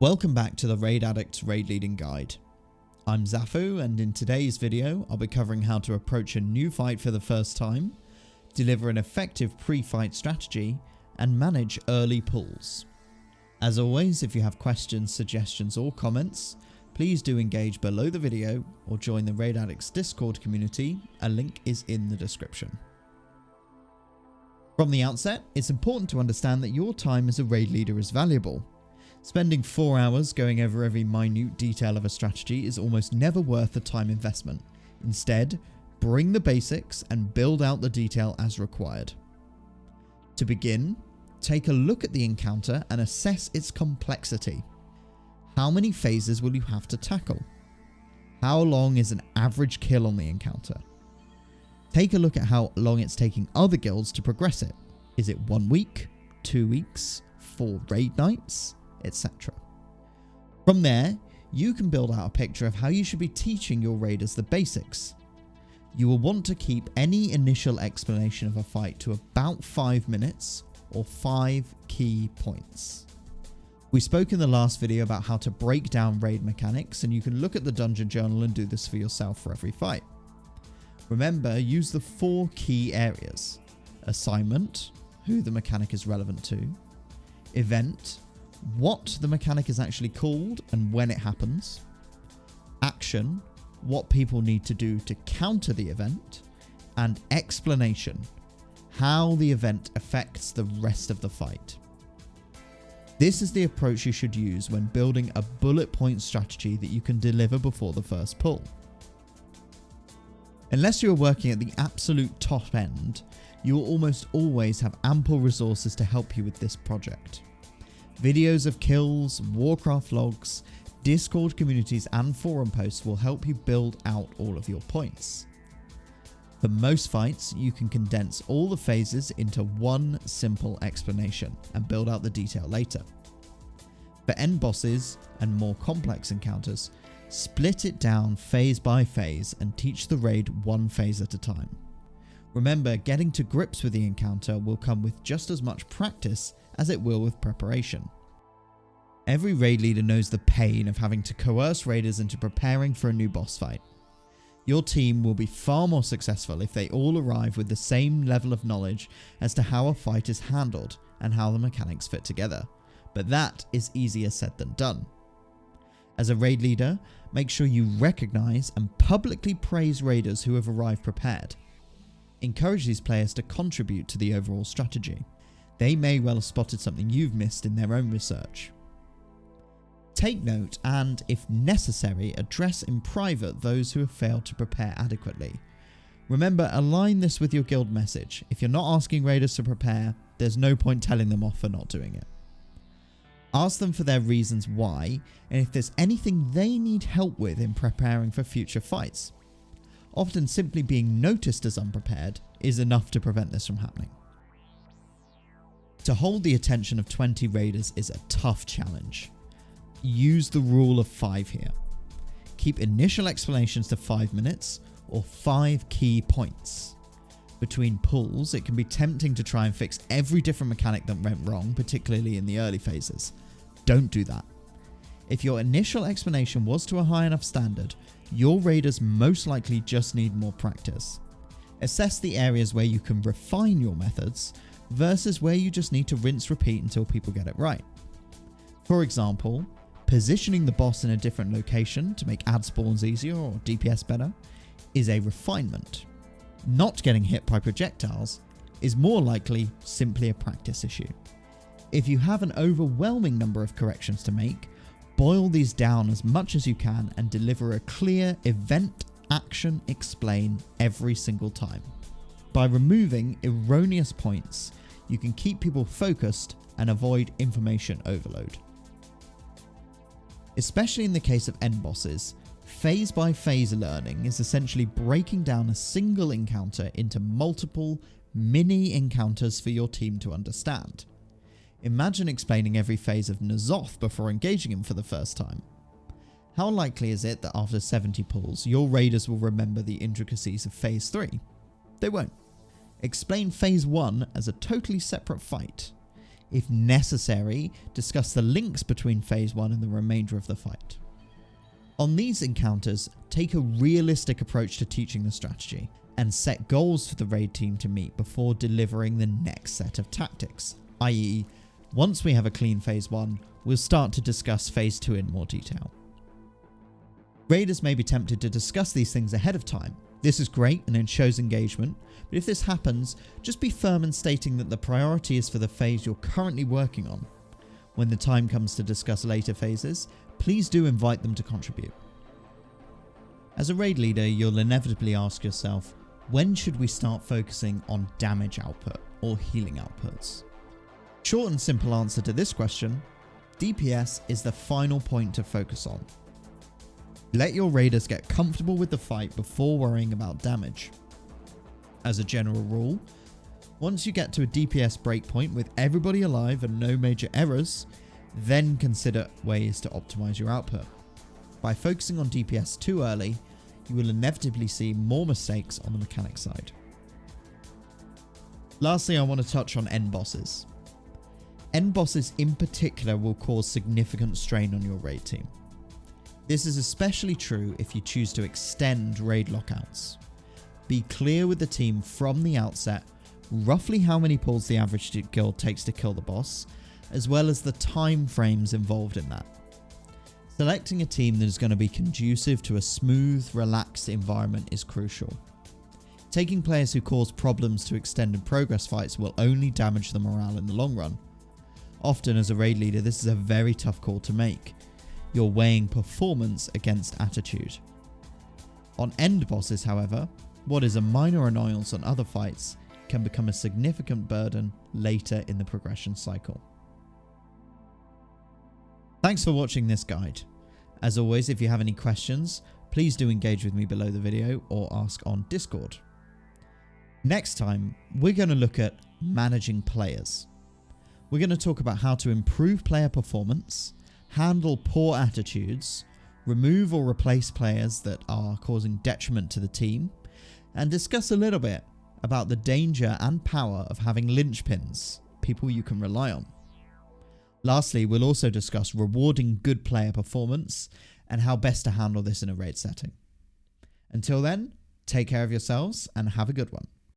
Welcome back to the Raid Addicts Raid Leading Guide. I'm Zafu, and in today's video I'll be covering how to approach a new fight for the first time, deliver an effective pre-fight strategy, and manage early pulls. As always, if you have questions, suggestions or comments, please do engage below the video or join the Raid Addicts Discord community, a link is in the description. From the outset, it's important to understand that your time as a raid leader is valuable. Spending 4 hours going over every minute detail of a strategy is almost never worth the time investment. Instead, bring the basics and build out the detail as required. To begin, take a look at the encounter and assess its complexity. How many phases will you have to tackle? How long is an average kill on the encounter? Take a look at how long it's taking other guilds to progress it. Is it 1 week, 2 weeks, 4 raid nights, etc. From there, you can build out a picture of how you should be teaching your raiders the basics. You will want to keep any initial explanation of a fight to about 5 minutes or 5 key points. We spoke in the last video about how to break down raid mechanics, and you can look at the dungeon journal and do this for yourself for every fight. Remember, use the 4 key areas: assignment, who the mechanic is relevant to; event, what the mechanic is actually called and when it happens; action, what people need to do to counter the event; and explanation, how the event affects the rest of the fight. This is the approach you should use when building a bullet point strategy that you can deliver before the first pull. Unless you are working at the absolute top end, you will almost always have ample resources to help you with this project. Videos of kills, Warcraft logs, Discord communities and forum posts will help you build out all of your points. For most fights, you can condense all the phases into one simple explanation and build out the detail later. For end bosses and more complex encounters, split it down phase by phase and teach the raid one phase at a time. Remember, getting to grips with the encounter will come with just as much practice as it will with preparation. Every raid leader knows the pain of having to coerce raiders into preparing for a new boss fight. Your team will be far more successful if they all arrive with the same level of knowledge as to how a fight is handled and how the mechanics fit together, but that is easier said than done. As a raid leader, make sure you recognize and publicly praise raiders who have arrived prepared. Encourage these players to contribute to the overall strategy. They may well have spotted something you've missed in their own research. Take note and, if necessary, address in private those who have failed to prepare adequately. Remember, align this with your guild message. If you're not asking raiders to prepare, there's no point telling them off for not doing it. Ask them for their reasons why, and if there's anything they need help with in preparing for future fights. Often simply being noticed as unprepared is enough to prevent this from happening. To hold the attention of 20 raiders is a tough challenge. Use the rule of 5 here. Keep initial explanations to 5 minutes or 5 key points. Between pulls, it can be tempting to try and fix every different mechanic that went wrong, particularly in the early phases. Don't do that. If your initial explanation was to a high enough standard, your raiders most likely just need more practice. Assess the areas where you can refine your methods versus where you just need to rinse repeat until people get it right. For example, positioning the boss in a different location to make add spawns easier or DPS better is a refinement. Not getting hit by projectiles is more likely simply a practice issue. If you have an overwhelming number of corrections to make, boil these down as much as you can and deliver a clear event, action, explain every single time. By removing erroneous points, you can keep people focused and avoid information overload. Especially in the case of end bosses, phase by phase learning is essentially breaking down a single encounter into multiple mini encounters for your team to understand. Imagine explaining every phase of N'Zoth before engaging him for the first time. How likely is it that after 70 pulls, your raiders will remember the intricacies of phase 3? They won't. Explain phase 1 as a totally separate fight. If necessary, discuss the links between phase 1 and the remainder of the fight. On these encounters, take a realistic approach to teaching the strategy and set goals for the raid team to meet before delivering the next set of tactics, i.e., once we have a clean phase 1, we'll start to discuss phase 2 in more detail. Raiders may be tempted to discuss these things ahead of time. This is great and it shows engagement, but if this happens, just be firm in stating that the priority is for the phase you're currently working on. When the time comes to discuss later phases, please do invite them to contribute. As a raid leader, you'll inevitably ask yourself, when should we start focusing on damage output or healing outputs? Short and simple answer to this question, DPS is the final point to focus on. Let your raiders get comfortable with the fight before worrying about damage. As a general rule, once you get to a DPS breakpoint with everybody alive and no major errors, then consider ways to optimize your output. By focusing on DPS too early, you will inevitably see more mistakes on the mechanic side. Lastly, I want to touch on end bosses. End bosses in particular will cause significant strain on your raid team. This is especially true if you choose to extend raid lockouts. Be clear with the team from the outset roughly how many pulls the average guild takes to kill the boss, as well as the time frames involved in that. Selecting a team that is going to be conducive to a smooth, relaxed environment is crucial. Taking players who cause problems to extended progress fights will only damage the morale in the long run. Often as a raid leader, this is a very tough call to make. You're weighing performance against attitude. On end bosses, however, what is a minor annoyance on other fights can become a significant burden later in the progression cycle. Thanks for watching this guide. As always, if you have any questions, please do engage with me below the video or ask on Discord. Next time, we're going to look at managing players. We're going to talk about how to improve player performance, handle poor attitudes, remove or replace players that are causing detriment to the team, and discuss a little bit about the danger and power of having linchpins, people you can rely on. Lastly, we'll also discuss rewarding good player performance and how best to handle this in a raid setting. Until then, take care of yourselves and have a good one.